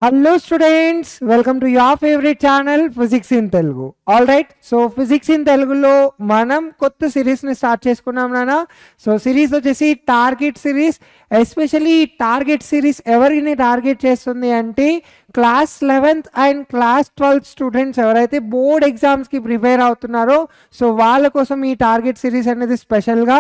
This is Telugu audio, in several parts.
Hello students, welcome to your favorite channel Physics in Telugu. All right, so Physics in Telugu lo manam kotta series ni start cheskunnam nana. So series vachesi target series, especially target series everini target chestundi ante class 11th and class 12th students ఎవరైతే బోర్డ్ ఎగ్జామ్స్ కి ప్రిపేర్ అవుతున్నారో సో వాళ్ళ కోసం ఈ టార్గెట్ సిరీస్ అనేది స్పెషల్ గా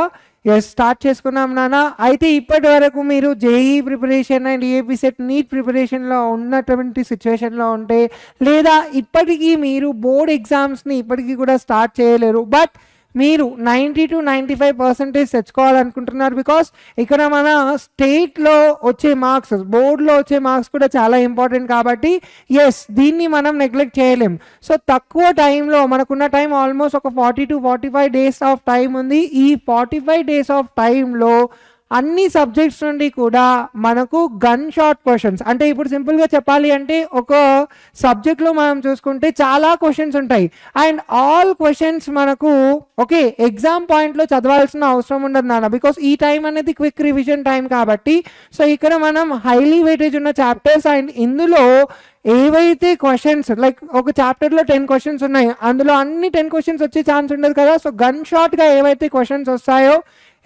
స్టార్ట్ చేసుకున్నాం నాన్న. అయితే ఇప్పటి వరకు మీరు JEE preparation and AP CET NEET ప్రిపరేషన్లో ఉన్నటువంటి సిచ్యువేషన్లో ఉంటే లేదా ఇప్పటికీ మీరు బోర్డ్ ఎగ్జామ్స్ని ఇప్పటికీ కూడా స్టార్ట్ చేయలేరు, బట్ మీరు 90 to 95% తెచ్చుకోవాలనుకుంటున్నారు. బికాస్ ఇక్కడ మన స్టేట్లో వచ్చే మార్క్స్, బోర్డులో వచ్చే మార్క్స్ కూడా చాలా ఇంపార్టెంట్ కాబట్టి దీన్ని మనం నెగ్లెక్ట్ చేయలేం. సో తక్కువ టైంలో మనకున్న టైం ఆల్మోస్ట్ ఒక 40 to 45 days ఆఫ్ టైం ఉంది. ఈ 45 days ఆఫ్ టైంలో అన్ని సబ్జెక్ట్స్ నుండి కూడా మనకు గన్ షాట్ క్వశ్చన్స్, అంటే ఇప్పుడు సింపుల్గా చెప్పాలి అంటే ఒక సబ్జెక్ట్లో మనం చూసుకుంటే చాలా క్వశ్చన్స్ ఉంటాయి అండ్ ఆల్ క్వశ్చన్స్ మనకు ఎగ్జామ్ పాయింట్లో చదవాల్సిన అవసరం ఉండదు నాన్న. బికాస్ ఈ టైం అనేది క్విక్ రివిజన్ టైం కాబట్టి సో ఇక్కడ మనం హైలీ వెయిటేజ్ ఉన్న చాప్టర్స్ అండ్ ఇందులో ఏవైతే క్వశ్చన్స్ లైక్ ఒక చాప్టర్లో 10 క్వశ్చన్స్ ఉన్నాయి, అందులో అన్ని 10 క్వశ్చన్స్ వచ్చే ఛాన్స్ ఉండదు కదా. సో గన్ షాట్గా ఏవైతే క్వశ్చన్స్ వస్తాయో,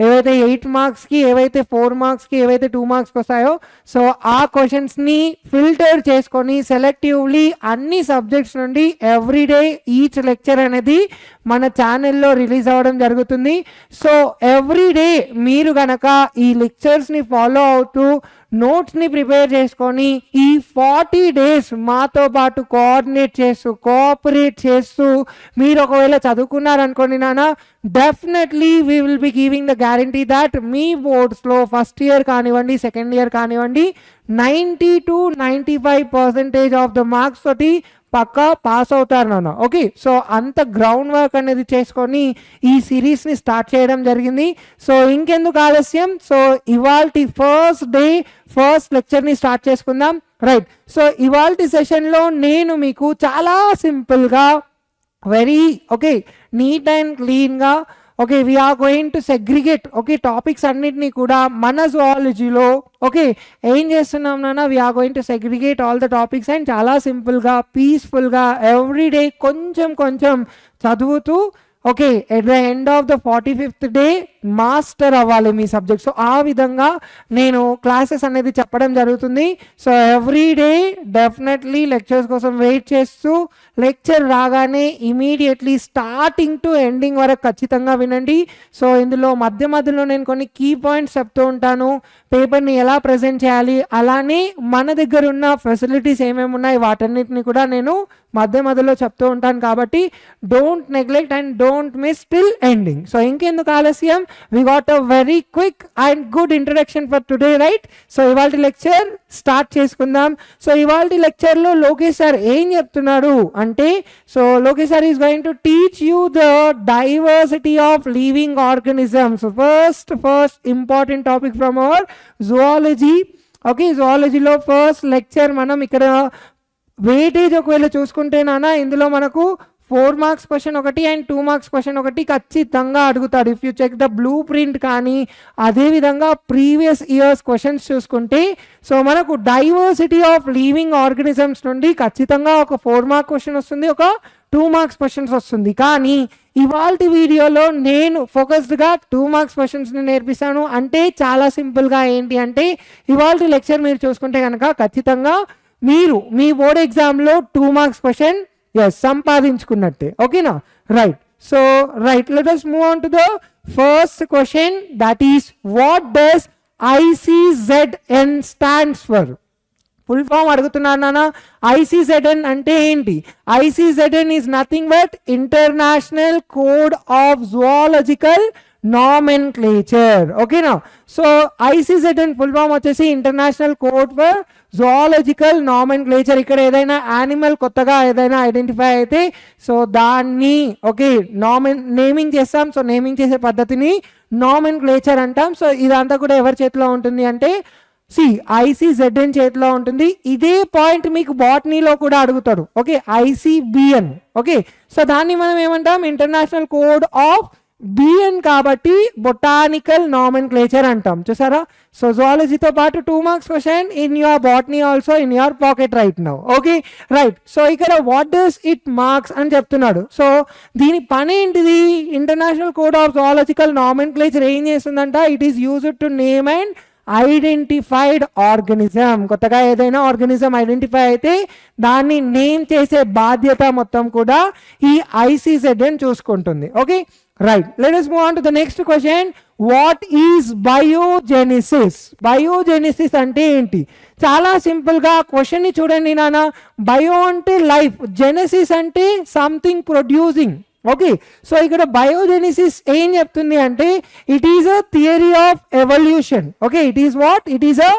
ఏవైతే 8 మార్క్స్కి, ఏవైతే 4 మార్క్స్కి, ఏవైతే 2 మార్క్స్కి వస్తాయో సో ఆ క్వశ్చన్స్ని ఫిల్టర్ చేసుకొని సెలెక్టివ్లీ అన్ని సబ్జెక్ట్స్ నుండి ఎవ్రీడే ఈచ్ లెక్చర్ అనేది మన ఛానల్లో రిలీజ్ అవ్వడం జరుగుతుంది. సో ఎవ్రీడే మీరు కనుక ఈ లెక్చర్స్ని ఫాలో అవుతూ నోట్స్ని ప్రిపేర్ చేసుకొని ఈ 40 days మాతో పాటు కోఆర్డినేట్ చేస్తూ కోఆపరేట్ చేస్తూ మీరు ఒకవేళ చదువుకున్నారనుకోండి నాన్న, definitely we will be giving the guarantee that మీ బోర్డ్స్లో ఫస్ట్ ఇయర్ కానివ్వండి, సెకండ్ ఇయర్ కానివ్వండి 90 to 95% ఆఫ్ ద మార్క్స్ తోటి పక్కా పాస్ అవుతారు నాన్న. ఓకే, సో అంత గ్రౌండ్ వర్క్ అనేది చేసుకొని ఈ సిరీస్ని స్టార్ట్ చేయడం జరిగింది. సో ఇంకెందుకు ఆలస్యం, సో ఇవాల్టి ఫస్ట్ డే ఫస్ట్ లెక్చర్ని స్టార్ట్ చేసుకుందాం. రైట్, సో ఇవాల్టి సెషన్లో నేను మీకు చాలా సింపుల్గా వెరీ నీట్ అండ్ క్లీన్గా we are going to segregate topics అన్నిటినీ కూడా మన జువాలజీలో ఏం చేస్తున్నాం నాన్న, we are going to segregate all the topics and చాలా సింపుల్గా పీస్ఫుల్గా ఎవ్రీడే కొంచెం కొంచెం చదువుతూ at the end of the 45th day master అవ్వాలి మీ సబ్జెక్ట్. సో ఆ విధంగా నేను క్లాసెస్ అనేది చెప్పడం జరుగుతుంది. సో ఎవ్రీడే డెఫినెట్లీ లెక్చర్స్ కోసం వెయిట్ చేస్తూ లెక్చర్ రాగానే ఇమీడియట్లీ స్టార్టింగ్ టు ఎండింగ్ వరకు ఖచ్చితంగా వినండి. సో ఇందులో మధ్య మధ్యలో నేను కొన్ని కీ పాయింట్స్ చెప్తూ ఉంటాను, పేపర్ని ఎలా ప్రజెంట్ చేయాలి, అలానే మన దగ్గర ఉన్న ఫెసిలిటీస్ ఏమేమి ఉన్నాయి వాటన్నిటిని కూడా నేను మధ్య మధ్యలో చెప్తూ ఉంటాను. కాబట్టి don't neglect and don't miss till ending. So ఇంకెందుకు ఆలస్యం, we got a very quick and good introduction for today, right? So ivalti lecture start చేసుకుందాం. సో ఇవాల్టి లెక్చర్ లో లోకేష్ సార్ ఏం చెప్తున్నాడు అంటే, so Lokesh sir is going to teach you the diversity of living organisms. First important topic from our zoology. జువాలజీలో ఫస్ట్ లెక్చర్ మనం ఇక్కడ వెయిటేజ్ ఒకవేళ చూసుకుంటే నాన్న, ఇందులో మనకు 4 marks క్వశ్చన్ ఒకటి అండ్ 2 marks క్వశ్చన్ ఒకటి ఖచ్చితంగా అడుగుతాడు. If you check the blueprint కానీ అదేవిధంగా ప్రీవియస్ ఇయర్స్ క్వశ్చన్స్ చూసుకుంటే సో మనకు డైవర్సిటీ ఆఫ్ లివింగ్ ఆర్గానిజమ్స్ నుండి ఖచ్చితంగా ఒక 4 mark క్వశ్చన్ వస్తుంది, ఒక 2 marks క్వశ్చన్స్ వస్తుంది. కానీ ఇవాల్టి వీడియోలో నేను ఫోకస్డ్గా 2 marks క్వశ్చన్స్ని నేర్పిస్తాను. అంటే చాలా సింపుల్గా ఏంటి అంటే ఇవాల్టి లెక్చర్ మీరు చూసుకుంటే కనుక ఖచ్చితంగా మీరు మీ బోర్డ్ ఎగ్జామ్లో 2 marks క్వశ్చన్ సంపాదించుకున్నట్టే. ఓకేనా, right. So right, let us move on to the first question, that is what does ICZN stands for? Full form అడుగుతున్నాను నాన్న. ICZN అంటే ఏంటి? ICZN is nothing but international code of zoological nomenclature. ఓకేనా, సో ICZN ఫుల్ ఫామ్ వచ్చేసి international code for zoological nomenclature. ఇక్కడ ఏదైనా యానిమల్ కొత్తగా ఏదైనా ఐడెంటిఫై అయితే సో దాన్ని నేమింగ్ చేస్తాం. సో నేమింగ్ చేసే పద్ధతిని నామెన్క్లేచర్ అంటాం. సో ఇదంతా కూడా ఎవరి చేతిలో ఉంటుంది అంటే ICZN చేతిలో ఉంటుంది. ఇదే పాయింట్ మీకు బాటనీలో కూడా అడుగుతాడు. ICBN. సో దాన్ని మనం ఏమంటాం, ఇంటర్నేషనల్ కోడ్ ఆఫ్ బిఎన్ కాబట్టి బొటానికల్ నామెన్క్లేచర్ అంటాం. చూసారా? సో జువాలజీతో పాటు 2 marks question in your botany also in your pocket right now. Okay right. So ఇక్కడ వాట్ డస్ ఇట్ మార్క్స్ అని చెప్తున్నాడు. సో దీని పని ఏంటిది? International code of zoological nomenclature ఏం చేస్తుందంట? It is used to name and identified organism. కొత్తగా ఏదైనా ఆర్గనిజం ఐడెంటిఫై అయితే దాన్ని నేమ్ చేసే బాధ్యత మొత్తం కూడా ఈ ICZN చూసుకుంటుంది. Okay right. Let us move on to the next question. What is biogenesis? Biogenesis అంటే ఏంటి? చాలా సింపుల్ గా క్వశ్చన్ ని చూడండి నాన్న. బయో అంటే లైఫ్, జెనసిస్ అంటే సంథింగ్ ప్రొడ్యూసింగ్. ఓకే సో ఇక్కడ బయోజెనిసిస్ ఏం చెప్తుంది అంటే it is a theory of evolution. Okay it is what? It is a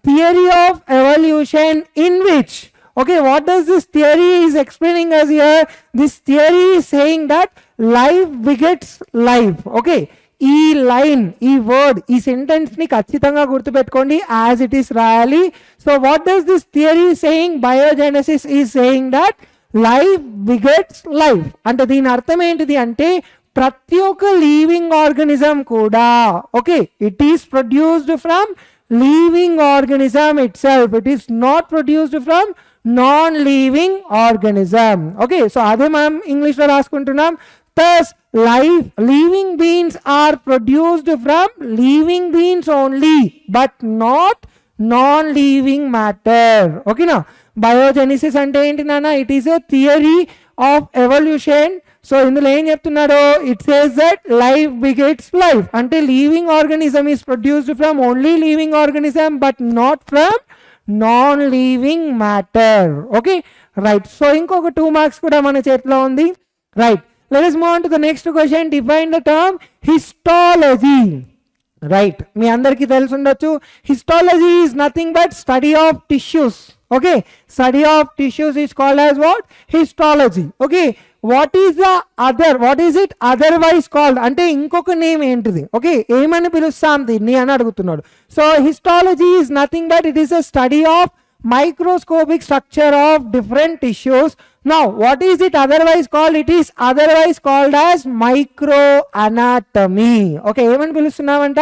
theory of evolution in which, okay, what does this theory is explaining us here? This theory is saying that life begets life. Okay, ఈ లైన్, ఈ వర్డ్, ఈ సెంటెన్స్ ని ఖచ్చితంగా గుర్తుపెట్టుకోండి యాజ్ ఇట్ ఈస్ రాయాలి. So what does this theory saying? Biogenesis is saying that life begets life. అంటే దీని అర్థం ఏంటిది అంటే ప్రతి ఒక్క లివింగ్ ఆర్గనిజం కూడా, okay, it is produced from living organism itself. It is not produced from non living organism. Okay so అదే మనం ఇంగ్లీష్ లో రాసుకుంటున్నాం. Thus, living beings are produced from living beings only, but not non-living matter. Okay na? Biogenesis ante enti nana? It is a theory of evolution. So indulo em cheptunnado? It says that life begets life. Ante living organism is produced from only living organism, but not from non-living matter. Okay right. So inkoka 2 marks kuda mana chetlo undi. Right. Let us move on to the next question. Define the term histology. Right. మీ అందరికీ తెలిసి ఉండొచ్చు. Histology is nothing but study of tissues. Okay. Study of tissues is called as what? Histology. Okay. What is the other? What is it otherwise called? అంటే ఇంకొక నేమ్ ఏంటిది? ఓకే ఏమని పిలుస్తాం దీన్ని అని అడుగుతున్నాడు. So histology is nothing but it is a study of microscopic structure of different tissues. Now what is it otherwise called? It is otherwise called as microanatomy. Okay ఏమని పిలుస్తున్నామంట?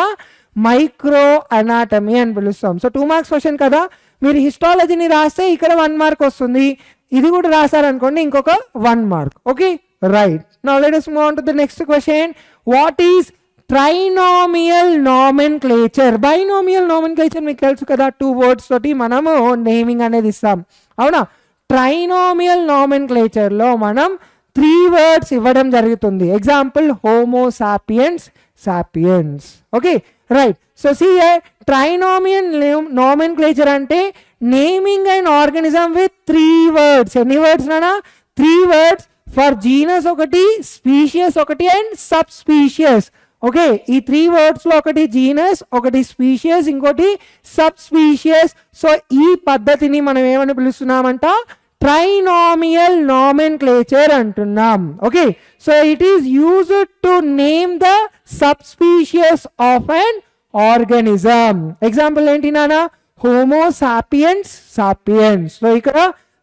మైక్రో అనాటమీ అని పిలుస్తాం. సో 2 మార్క్స్ క్వశ్చన్ కదా, మీరు హిస్టాలజీని రాస్తే ఇక్కడ 1 మార్క్ వస్తుంది, ఇది కూడా రాశారనుకోండి ఇంకొక 1 mark. Okay right. Now let us move on to the next question. What is trinomial nomenclature? Binomial nomenclature మీకు తెలుసు కదా, 2 words తోటి మనము నేమింగ్ అనేది ఇస్తాం, అవునా? ట్రైనామియల్ నామెన్క్లేచర్ లో మనం 3 words ఇవ్వడం జరుగుతుంది. Example homo sapiens, sapiens. Okay right. So see trinomial nomenclature అంటే naming and organism with 3 words. ఎన్ని వర్డ్స్ నానా? 3 words ఫర్ జీనస్ ఒకటి, స్పీషియస్ ఒకటి అండ్ సబ్ స్పీషియస్. ఓకే ఈ 3 words లో ఒకటి జీనస్, ఒకటి స్పీషియస్, ఇంకోటి సబ్ స్పీషియస్. సో ఈ పద్ధతిని మనం ఏమని పిలుస్తున్నామంట? ట్రైనామియల్ నామెన్క్లేచర్ అంటున్నాం. Okay so it is used to name the sub spacious of an organism. Example ఏంటి నానా? Homo sapiens, sapiens. సో ఇక్కడ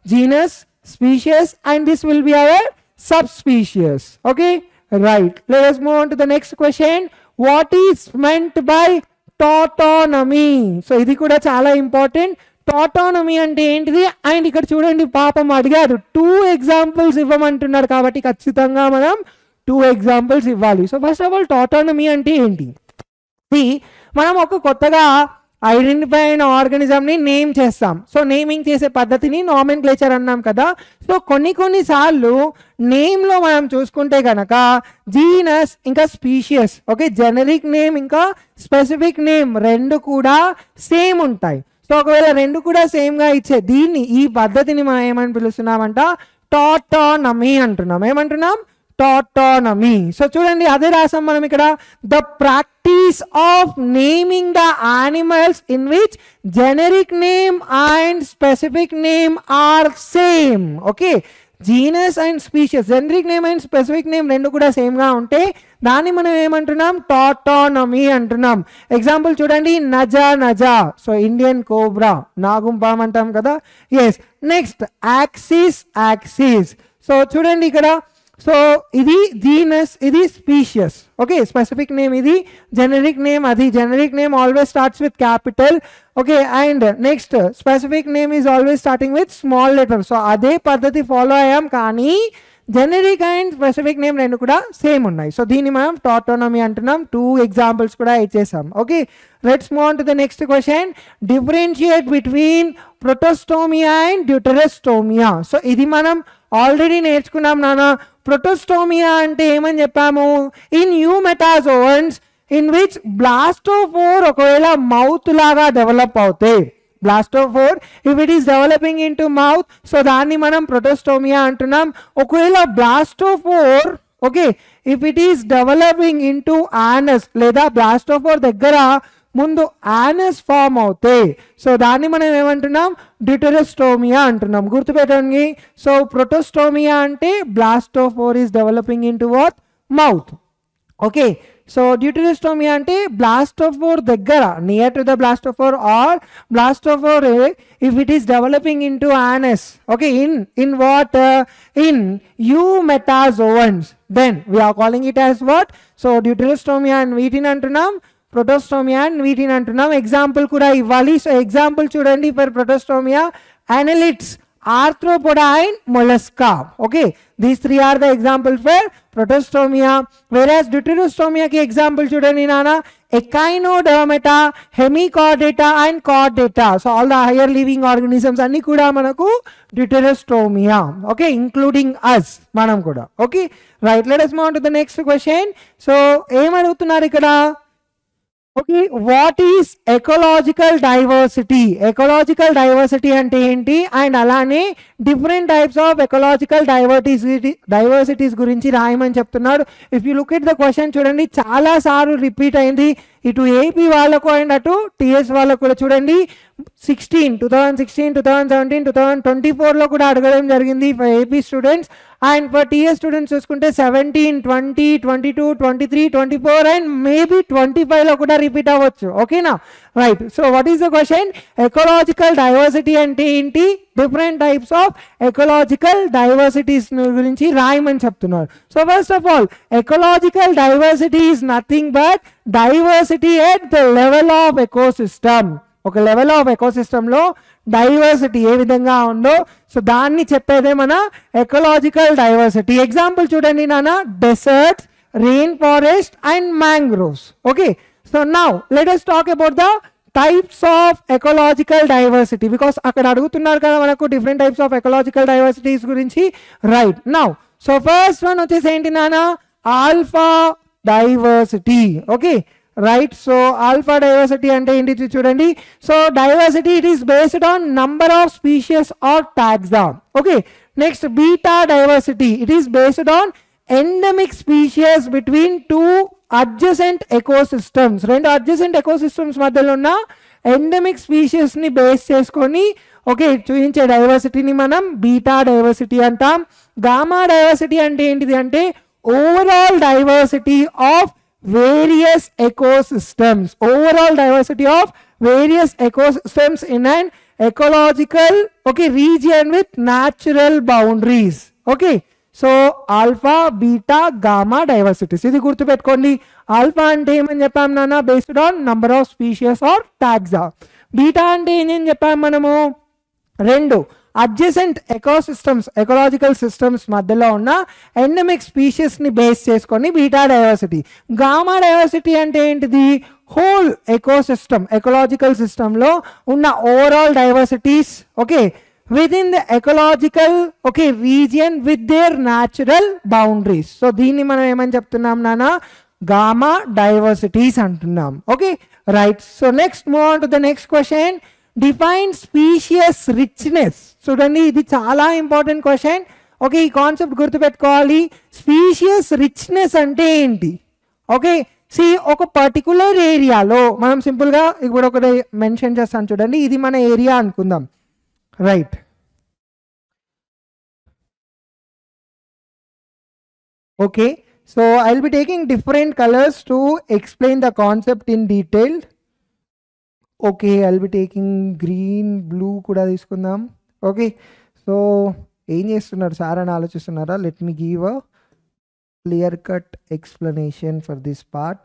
genus, spacious and this will be our sub spacious. Okay right. Let us move on to the next question. What is meant by tautonymy? So ఇది కూడా చాలా ఇంపార్టెంట్. tautonymy అంటే ఏంటిది? అండ్ ఇక్కడ చూడండి పాపం అడిగారు 2 examples ఇవ్వమంటున్నారు కాబట్టి ఖచ్చితంగా మనం 2 examples ఇవ్వాలి. So first of all tautonymy అంటే ఏంటి? మనం ఒక కొత్తగా ఐడెంటిఫై అయిన ఆర్గానిజంని నేమ్ చేస్తాం. సో నేమింగ్ చేసే పద్ధతిని నామెన్క్లేచర్ అన్నాం కదా. సో కొన్నిసార్లు నేమ్లో మనం చూసుకుంటే కనుక జీనస్ ఇంకా స్పీషియస్, ఓకే, జెనరిక్ నేమ్ ఇంకా స్పెసిఫిక్ నేమ్ 2 కూడా సేమ్ ఉంటాయి. సో ఒకవేళ 2 కూడా సేమ్గా ఇచ్చే దీన్ని, ఈ పద్ధతిని మనం ఏమని పిలుస్తున్నామంట? టాటోనమీ అంటున్నాం. ఏమంటున్నాం? tautonymy. సో చూడండి అదే రాసాం మనం ఇక్కడ. The practice of naming the animals in which generic name and specific name or same. Okay genus and spacious, generic name and specific name 2 కూడా సేమ్గా ఉంటే దాన్ని మనం ఏమంటున్నాం? tautonymy అంటున్నాం. ఎగ్జాంపుల్ చూడండి Naja, naja. So Indian cobra, నాగుంపాం అంటాం కదా. Yes. Next axis, axis. So చూడండి ఇక్కడ సో ఇది జీనస్, ఇది స్పీషియస్. ఓకే, స్పెసిఫిక్ నేమ్ ఇది, జెనరిక్ నేమ్ అది. Generic name always starts with capital. Okay, and next specific name is always starting with small letter. So అదే పద్ధతి ఫాలో అయ్యాం, కానీ జెనరిక్ అండ్ స్పెసిఫిక్ నేమ్ రెండు కూడా సేమ్ ఉన్నాయి. సో దీన్ని మనం టాటోనమీ అంటున్నాం. 2 ఎగ్జాంపుల్స్ కూడా ఇచ్చేసాం. Okay, let's move on to the next question. Differentiate between protostomia and deuterostomia. So ఇది మనం ఆల్రెడీ నేర్చుకున్నాం నాన్న. ప్రొటోస్టోమియా అంటే ఏమని చెప్పాము? In eumetazoans in which blastopore ఒకవేళ మౌత్ లాగా డెవలప్ అవుతాయి. Blastopore if it is developing into mouth, so దాన్ని మనం ప్రొటోస్టోమియా అంటున్నాం. ఒకవేళ blastopore okay if it is developing into anus, లేదా బ్లాస్టోఫోర్ దగ్గర ముందు యానస్ ఫామ్ అవుతాయి, సో దాన్ని మనం ఏమంటున్నాం? డ్యూటెరోస్టోమియా అంటున్నాం. గుర్తుపెట్టండి. సో ప్రొటోస్టోమియా అంటే blastopore is developing into what? Mouth. Okay, so deuterostomia అంటే బ్లాస్టోఫోర్ దగ్గర, near to the blastopore or blastopore if it is developing into anus, okay, in what? In eumetazoans, then we are calling it as what? So deuterostomia and వీటిని అంటున్నాం, ప్రొటోస్టోమియా అండ్ వీటిని అంటున్నాం. ఎగ్జాంపుల్ కూడా ఇవ్వాలి. సో ఎగ్జాంపుల్ చూడండి. For protostomia, annelids, arthropoda and mollusca. Okay, these 3 are the example for protostomia. Whereas deuterostomia ki example chudani nana, echinodermata, hemichordata and chordata. So all the higher living organisms anni kuda manaku deuterostomia. Okay, including us, manam kuda. Okay, right, let us move on to the next question. So em adugutunnaru ikkada? Okay, what is ecological diversity? Ecological diversity ante enti, and alane different types of ecological diversities gurinchi raayamani cheptunnaru. If you look at the question chudandi, chaala saaru repeat ayindi. ఇటు ఏపీ వాళ్ళకు అండ్ అటు టిఎస్ వాళ్ళకు కూడా చూడండి. 2016, 2017, 2024లో కూడా అడగడం జరిగింది for AP students. And for TS students చూసుకుంటే 17, 20, 22, 23, 24 అండ్ మేబీ 25లో కూడా రిపీట్ అవ్వచ్చు. ఓకేనా, right. So what is the question? Ecological diversity అంటే ఏంటి? Different types of ecological diversities గురించి రాయమని చెప్తున్నారు. So first of all, ecological diversity is nothing but diversity at the level of ecosystem. ఒక లెవెల్ ఆఫ్ ఎకోసిస్టంలో డైవర్సిటీ ఏ విధంగా ఉందో, సో దాన్ని చెప్పేదే మన ఎకలాజికల్ డైవర్సిటీ. ఎగ్జాంపుల్ చూడండి నాన్న, deserts, rain forest and mangroves. Okay, so now let us talk about the types of ecological diversity, because అక్కడ అడుగుతున్నారు కదా మనకు different types of ecological diversities గురించి. Right, now so first one వచ్చేసి ఏంటి నాన్న? Alpha diversity. Okay, right. So alpha diversity అంటే ఏంటి చూడండి. So diversity it is based on number of species or taxa. Okay, next beta diversity it is based on endemic spacious between 2 adjacent ecosystems. 2 adjacent ecosystems మధ్యలో ఉన్న ఎండమిక్ స్పీషియస్ ని బేస్ చేసుకొని ఓకే చూపించే డైవర్సిటీని మనం బీటా డైవర్సిటీ అంటాం. గామా డైవర్సిటీ అంటే ఏంటిది అంటే overall diversity of various ecosystems. Overall diversity of various ecosystems in an ecological okay region with natural boundaries. Okay, so alpha, beta, gamma diversities. ఇది గుర్తు పెట్టుకోండి. ఆల్ఫా అంటే ఏమని చెప్పాం నాన్న? Based on number of species or taxa. Beta అంటే ఏం చెప్పాం మనము? 2 అడ్జసెంట్ ఎకోసిస్టమ్స్, ఎకలాజికల్ సిస్టమ్స్ మధ్యలో ఉన్న ఎండమిక్ స్పీషియస్ ని బేస్ చేసుకొని బీటా డైవర్సిటీ. గామా డైవర్సిటీ అంటే ఏంటిది? హోల్ ఎకోసిస్టమ్, ఎకలాజికల్ సిస్టంలో ఉన్న overall diversities okay with in the ecological okay region with their natural boundaries. So దీన్ని మనం ఏమని చెప్తున్నాం నాన్న? గామా డైవర్సిటీస్ అంటున్నాం. Okay, right. So next move on to the next question. Define spacious richness. చూడండి, ఇది చాలా ఇంపార్టెంట్ క్వశ్చన్. ఓకే, ఈ కాన్సెప్ట్ గుర్తుపెట్టుకోవాలి. స్పీషియస్ రిచ్నెస్ అంటే ఏంటి? ఓకే, సి ఒక పర్టికులర్ ఏరియాలో మనం సింపుల్గా ఇప్పుడు ఒకటి మెన్షన్ చేస్తాను చూడండి. ఇది మన ఏరియా అనుకుందాం. Right, okay. So I will be taking different colours to explain the concept in detail. Okay, I will be taking green, blue కూడా తీసుకుందాం. ఓకే, సో ఏం చేస్తున్నారు సార్ అని ఆలోచిస్తున్నారా? Let me give a clear-cut explanation for this part.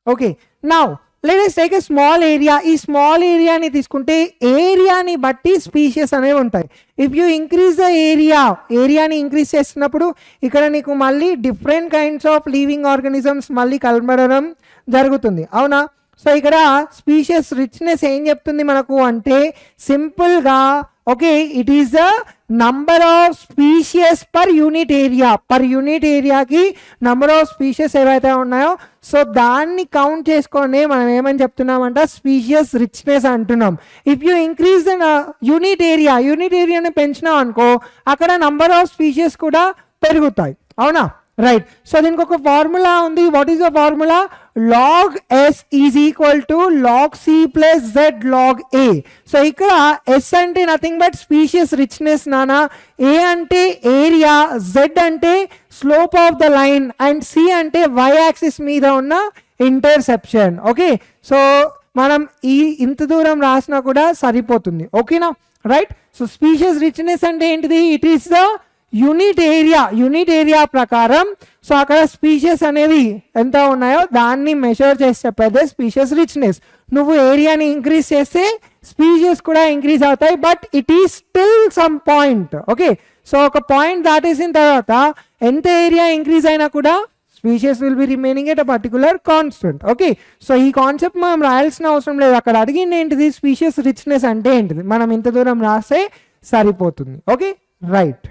Okay, now let us take a small area. ఈ స్మాల్ ఏరియాని తీసుకుంటే ఏరియాని బట్టి స్పీషియస్ అనేవి ఉంటాయి. ఇఫ్ యూ ఇంక్రీజ్ ద ఏరియాని ఇంక్రీజ్ చేస్తున్నప్పుడు ఇక్కడ నీకు మళ్ళీ different kinds of living organisms మళ్ళీ కలబడడం జరుగుతుంది, అవునా? సో ఇక్కడ స్పీషియస్ రిచ్నెస్ ఏం చెప్తుంది మనకు అంటే సింపుల్గా okay, it is the number of spacious per unit ఏరియాకి నంబర్ ఆఫ్ స్పీషియస్ ఏవైతే ఉన్నాయో సో దాన్ని కౌంట్ చేసుకొని మనం ఏమని చెప్తున్నామంట, స్పీషియస్ రిచ్నెస్ అంటున్నాం. If you increase the unit ఏరియాని పెంచినాం అనుకో అక్కడ నంబర్ ఆఫ్ స్పీషియస్ కూడా పెరుగుతాయి, అవునా? రైట్. సో దీనికి ఒక ఫార్ములా ఉంది. What is the formula? log s is equal to log c plus z log a. So ఇక్కడ s అంటే నథింగ్ బట్ స్పీషియస్ రిచ్నెస్ నానా, a అంటే ఏరియా, z అంటే slope of the line and c అంటే y యాక్సిస్ మీద ఉన్న ఇంటర్సెప్షన్. ఓకే, సో మనం ఇంత దూరం రాసినా కూడా సరిపోతుంది, ఓకేనా? రైట్. సో స్పీషియస్ రిచ్నెస్ అంటే ఏంటిది? It is the unit area ప్రకారం సో అక్కడ స్పీషియస్ అనేవి ఎంత ఉన్నాయో దాన్ని మెజర్ చేసి చెప్పేదే స్పీషియస్ రిచ్నెస్. నువ్వు ఏరియాని ఇంక్రీజ్ చేస్తే స్పీషియస్ కూడా ఇంక్రీజ్ అవుతాయి, but it is still some point. Okay, so ఒక పాయింట్ దాటేసిన తర్వాత ఎంత ఏరియా ఇంక్రీజ్ అయినా కూడా spacious will be remaining at a particular constant. Okay, so ఈ కాన్సెప్ట్ మనం రాయాల్సిన అవసరం లేదు. అక్కడ అడిగింది ఏంటిది? స్పీషియస్ రిచ్నెస్ అంటే ఏంటిది? మనం ఇంత దూరం రాస్తే సరిపోతుంది. Okay, right.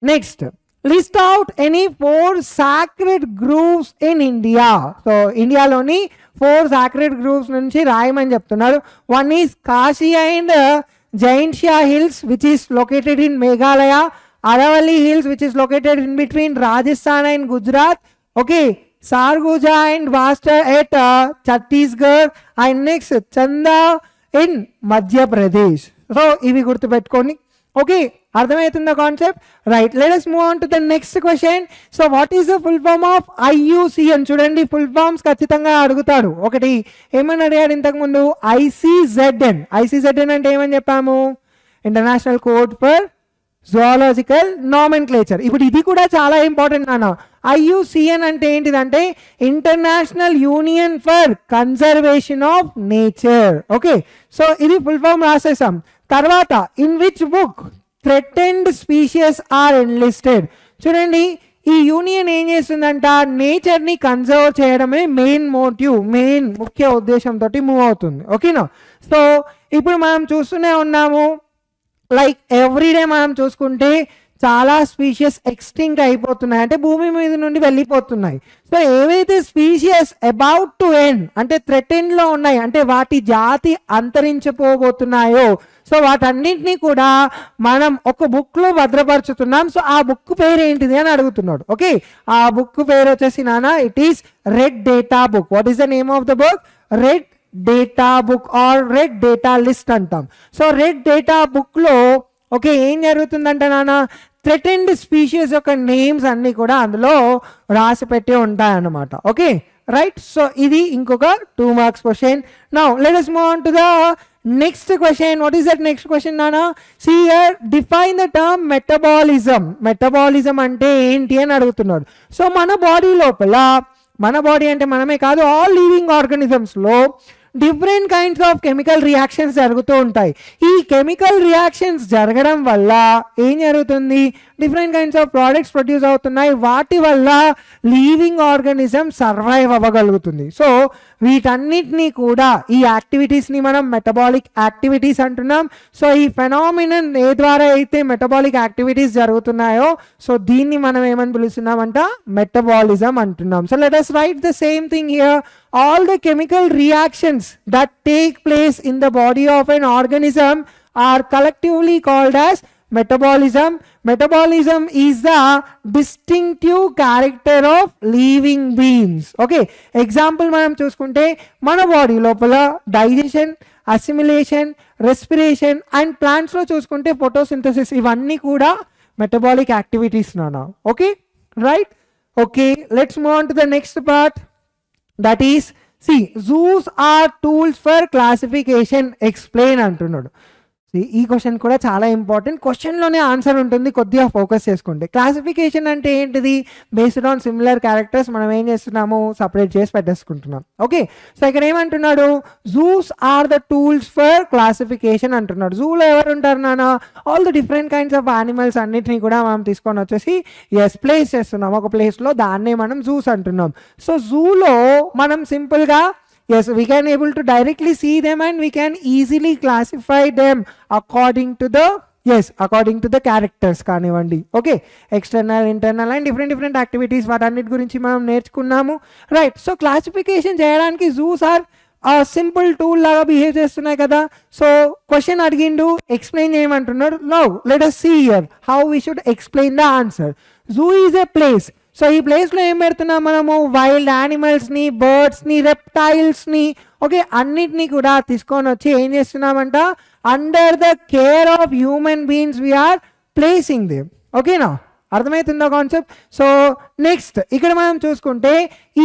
Next, list out any 4 sacred grooves in India. So ఇండియాలోని 4 సాక్రెడ్ గ్రూవ్స్ నుంచి రాయమని చెప్తున్నారు. One is Kashi and Jaintia hills which is located in Meghalaya, Aravalli hills which is located in between Rajasthan and Gujarat, okay, సార్గుజా and వాస్టర్ at Chhattisgarh and next చందా ఇన్ మధ్యప్రదేశ్. సో ఇవి గుర్తుపెట్టుకోండి. ఓకే, అర్థమవుతుందా concept? Right, let us move on to the next question. So what is the full form of IUCN? చూడండి, ఫుల్ ఫామ్స్ ఖచ్చితంగా అడుగుతాడు. ఒకటి ఏమని అడిగాడు ఇంతకుముందు? ICZN అంటే ఏమని చెప్పాము? International code for zoological nomenclature. ఇప్పుడు ఇది కూడా చాలా ఇంపార్టెంట్ నాన్న. IUCN అంటే ఏంటిదంటే international union for conservation of nature. Okay, so ఇది ఫుల్ ఫామ్ రాసేసాం. తర్వాత in which book threatened species are enlisted. చూడండి, ఈ యూనియన్ ఏం చేస్తుందంట, నేచర్ని కన్జర్వ్ చేయడమే మెయిన్ ముఖ్య ఉద్దేశంతో మూవ్ అవుతుంది. ఓకేనా? సో ఇప్పుడు మనం చూస్తూనే ఉన్నాము, లైక్ ఎవ్రీడే మనం చూసుకుంటే చాలా స్పీషియస్ ఎక్స్టింక్ట్ అయిపోతున్నాయి, అంటే భూమి మీద నుండి వెళ్ళిపోతున్నాయి. సో ఏవైతే స్పీషియస్ అబౌట్ టు ఎండ్ అంటే థ్రెటెన్లో ఉన్నాయి, అంటే వాటి జాతి అంతరించిపోబోతున్నాయో సో వాటన్నింటినీ కూడా మనం ఒక బుక్లో భద్రపరుచుతున్నాం. సో ఆ బుక్ పేరు ఏంటిది అని అడుగుతున్నాడు. ఓకే, ఆ బుక్ పేరు వచ్చేసి నాన్న it is red data book. What is the name of the book? Red data book or red data list అంటాం. సో రెడ్ డేటా బుక్లో ఓకే ఏం జరుగుతుందంటే నాన్న థ్రెటెన్డ్ స్పీషియస్ యొక్క నేమ్స్ అన్నీ కూడా అందులో రాసి పెట్టి ఉంటాయన్నమాట. Okay, right. సో ఇది ఇంకొక 2 marks question. Now let us move on to the next question. What is that next question నాన్న? See here, define the term metabolism అంటే ఏంటి అని అడుగుతున్నాడు. సో మన బాడీ లోపల, మన బాడీ అంటే మనమే కాదు, ఆల్ లివింగ్ ఆర్గానిజమ్స్లో different kinds of chemical reactions జరుగుతూ ఉంటాయి. ఈ కెమికల్ రియాక్షన్స్ జరగడం వల్ల ఏం జరుగుతుంది? Different kinds of products produce అవుతున్నాయి. వాటి వల్ల లివింగ్ ఆర్గానిజం సర్వైవ్ అవ్వగలుగుతుంది. సో వీటన్నిటినీ కూడా ఈ యాక్టివిటీస్ని మనం మెటబాలిక్ యాక్టివిటీస్ అంటున్నాం. సో ఈ ఫెనామినన్ ఏ ద్వారా అయితే మెటబాలిక్ యాక్టివిటీస్ జరుగుతున్నాయో సో దీన్ని మనం ఏమని పిలుస్తున్నామంట? మెటబాలిజం అంటున్నాం. So let us write the same thing here. All the chemical reactions that take place in the body of an organism are collectively called as metabolism. Metabolism is the distinctive character of living beings. Okay, example మనం చూసుకుంటే మన బాడీ లోపల డైజెషన్, అసిమిలేషన్, రెస్పిరేషన్ అండ్ ప్లాంట్స్లో చూసుకుంటే ఫోటోసింథసిస్, ఇవన్నీ కూడా మెటబాలిక్ యాక్టివిటీస్ నాన్న. Okay, right. Okay, let's move on to the next part. That is zoos are tools for classification. Explain అంటున్నాడు. ఈ క్వశ్చన్ కూడా చాలా ఇంపార్టెంట్. క్వశ్చన్లోనే ఆన్సర్ ఉంటుంది, కొద్దిగా ఫోకస్ చేసుకుంటే. క్లాసిఫికేషన్ అంటే ఏంటిది? బేస్డ్ ఆన్ సిమిలర్ క్యారెక్టర్స్ మనం ఏం చేస్తున్నాము, సపరేట్ చేసి పెట్టేసుకుంటున్నాం. ఓకే, సో ఇక్కడ ఏమంటున్నాడు, zoos are the tools for classification అంటున్నాడు. జూలో ఎవరు ఉంటారు నాన్న? All the different kinds of animals అన్నిటిని కూడా మనం తీసుకొని వచ్చేసి ప్లేస్ చేస్తున్నాం ఒక ప్లేస్లో, దాన్నే మనం జూస్ అంటున్నాం. సో జూలో మనం సింపుల్గా yes, we can able to directly see them and we can easily classify them according to the characters కానివ్వండి. Okay, external, internal and different activities వాటన్నిటి గురించి మనం నేర్చుకున్నాము. రైట్, సో క్లాసిఫికేషన్ చేయడానికి జూస్ ఆర్ సింపుల్ టూల్ లాగా బిహేవ్ చేస్తున్నాయి కదా. సో క్వశ్చన్ అడిగిండు, ఎక్స్ప్లెయిన్ చేయమంటున్నాడు. Now let us see here how we should explain the answer. Zoo is a place. So ఈ ప్లేస్లో ఏం పెడుతున్నాం మనము? వైల్డ్ యానిమల్స్ని, బర్డ్స్ని, రెప్టైల్స్ని, ఓకే, అన్నిటినీ కూడా తీసుకొని వచ్చి ఏం చేస్తున్నామంట, under the care of human beings we are placing them. ఓకేనా, అర్థమవుతుందా కాన్సెప్ట్? సో నెక్స్ట్ ఇక్కడ మనం చూసుకుంటే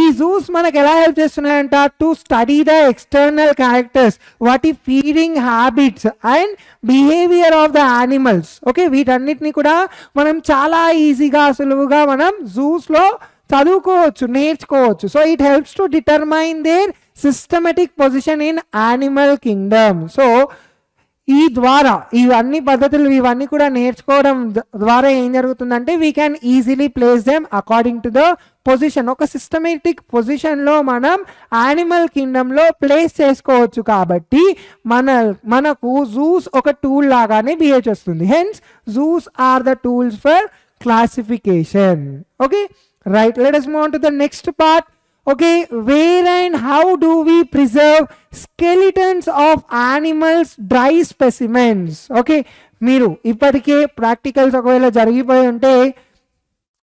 ఈ జూస్ మనకు ఎలా హెల్ప్ చేస్తున్నాయంట, to study the external characters, వాటి feeding habits and behaviour of the animals. Okay, వీటన్నిటిని కూడా మనం చాలా ఈజీగా, సులువుగా మనం జూస్లో చదువుకోవచ్చు, నేర్చుకోవచ్చు. So it helps to determine their systematic position in animal kingdom. So ఈ ద్వారా ఇవన్నీ పద్ధతులు ఇవన్నీ కూడా నేర్చుకోవడం ద్వారా ఏం జరుగుతుందంటే we can easily place them according to the position. ఒక సిస్టమేటిక్ పొజిషన్లో మనం యానిమల్ కింగ్డమ్లో ప్లేస్ చేసుకోవచ్చు. కాబట్టి మనకు జూస్ ఒక టూల్ లాగానే బిహేవ్ చేస్తుంది. Hence zoos are the tools for classification. Okay, right, let us move on to the next part. Okay, where and how do we preserve skeletons of animals, dry specimens? Okay, మీరు ఇప్పటికే ప్రాక్టికల్స్ ఒకవేళ జరిగిపోయి ఉంటే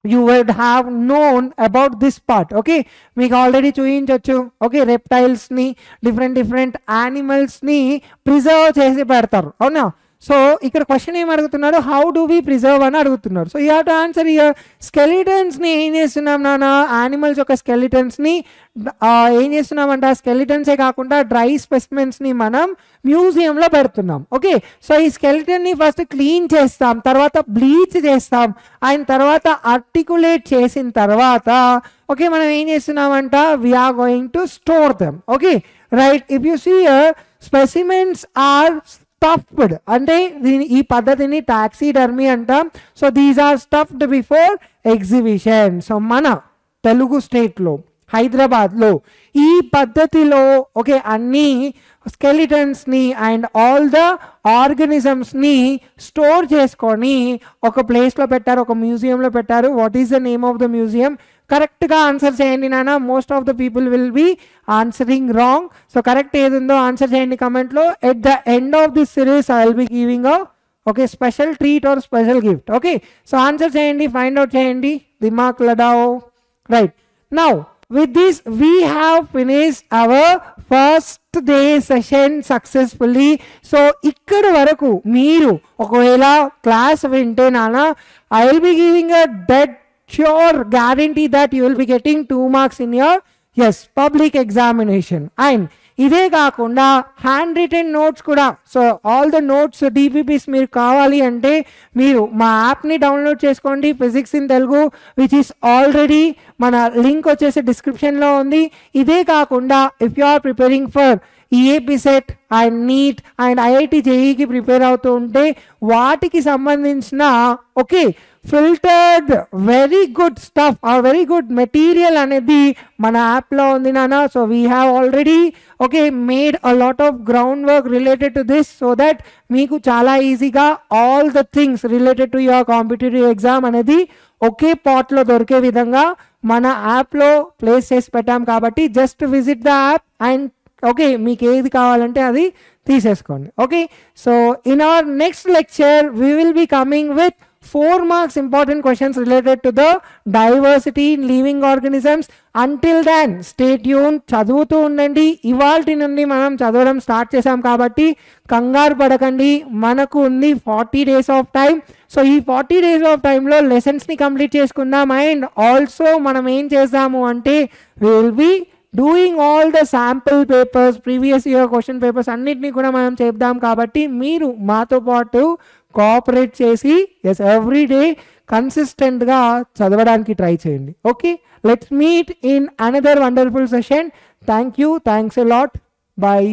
you would have known about this part. Okay, మీకు ఆల్రెడీ చూపించవచ్చు. ఓకే, రెప్టైల్స్ని, డిఫరెంట్ యానిమల్స్ని ప్రిజర్వ్ చేసి పెడతారు, అవునా? సో ఇక్కడ క్వశ్చన్ ఏం అడుగుతున్నారు, హౌ డూ వీ ప్రిజర్వ్ అని అడుగుతున్నారు. So you have to answer here. స్కెలిటన్స్ని ఏం చేస్తున్నాం నాన్న, యానిమల్స్ యొక్క స్కెలిటన్స్ని ఏం చేస్తున్నామంట, స్కెలిటన్సే కాకుండా డ్రై స్పెసిమెన్స్ని మనం మ్యూజియంలో పెడుతున్నాం. ఓకే, సో ఈ స్కెలిటన్ని ఫస్ట్ క్లీన్ చేస్తాం, తర్వాత బ్లీచ్ చేస్తాం, అండ్ తర్వాత ఆర్టికులేట్ చేసిన తర్వాత ఓకే మనం ఏం చేస్తున్నామంట, we are going to store them. Okay, right, if you see specimens are stuffed, అంటే ఈ పద్ధతిని టాక్సిడర్మీ అంటాం. So these are stuffed before exhibition. So మన తెలుగు స్టేట్లో, హైదరాబాద్లో ఈ పద్ధతిలో ఓకే అన్ని స్కెలిటన్స్ని అండ్ ఆల్ ద ఆర్గనిజమ్స్ని స్టోర్ చేసుకొని ఒక ప్లేస్లో పెట్టారు, ఒక మ్యూజియంలో పెట్టారు. What is the name of the museum? కరెక్ట్గా ఆన్సర్ చేయండి నాన్న. Most of the people will be answering wrong. So correct ఏది ఉందో ఆన్సర్ చేయండి కమెంట్లో. At the end of this series I will be giving okay special treat or special gift. Okay, so answer చేయండి, ఫైండ్ అవుట్ చేయండి, దిమాగ్ లడాओ. Right, now with this we have finished our first day session successfully. so ikkad varaku meeru okavela class vinte nana I will be giving a dead sure guarantee that you will be getting 2 marks in your public examination. And ఇదే కాకుండా హ్యాండ్ రిటెన్ నోట్స్ కూడా. So all the notes DPPs మీరు కావాలి అంటే మీరు మా యాప్ని డౌన్లోడ్ చేసుకోండి, physics in Telugu, which is already మన లింక్ వచ్చేసి డిస్క్రిప్షన్లో ఉంది. ఇదే కాకుండా if you are preparing for EAP CET and NEET and IIT జేఈకి ప్రిపేర్ అవుతూ ఉంటే వాటికి సంబంధించిన okay filtered very good stuff ఆ వెరీ గుడ్ మెటీరియల్ అనేది మన యాప్లో ఉంది నాన్న. So we have already okay made a lot of ground work related to this so that మీకు చాలా ఈజీగా all the things related to your competitive exam అనేది ఒకే పాట్లో దొరికే విధంగా మన యాప్లో ప్లేస్ చేసి పెట్టాం. కాబట్టి just visit the app and okay మీకు ఏది కావాలంటే అది తీసేసుకోండి. Okay, so in our next lecture we will be coming with 4 marks important questions related to the diversity in living organisms. Until then stay tuned, చదువుతూ ఉండండి. ఇవాల్టి నుండి మనం చదవడం స్టార్ట్ చేసాం కాబట్టి కంగారు పడకండి, మనకు ఉంది 40 days ఆఫ్ టైం. సో ఈ 40 days ఆఫ్ టైంలో లెసన్స్ని కంప్లీట్ చేసుకుందాం. అండ్ ఆల్సో మనం ఏం చేద్దాము అంటే we will be doing all the sample papers, previous year question papers అన్నిటినీ కూడా మనం చెప్దాం. కాబట్టి మీరు మాతో పాటు కోఆపరేట్ చేసి ఎవ్రీ డే కన్సిస్టెంట్గా చదవడానికి ట్రై చేయండి. Okay, let's meet in another wonderful session. Thank you, thanks a lot, bye.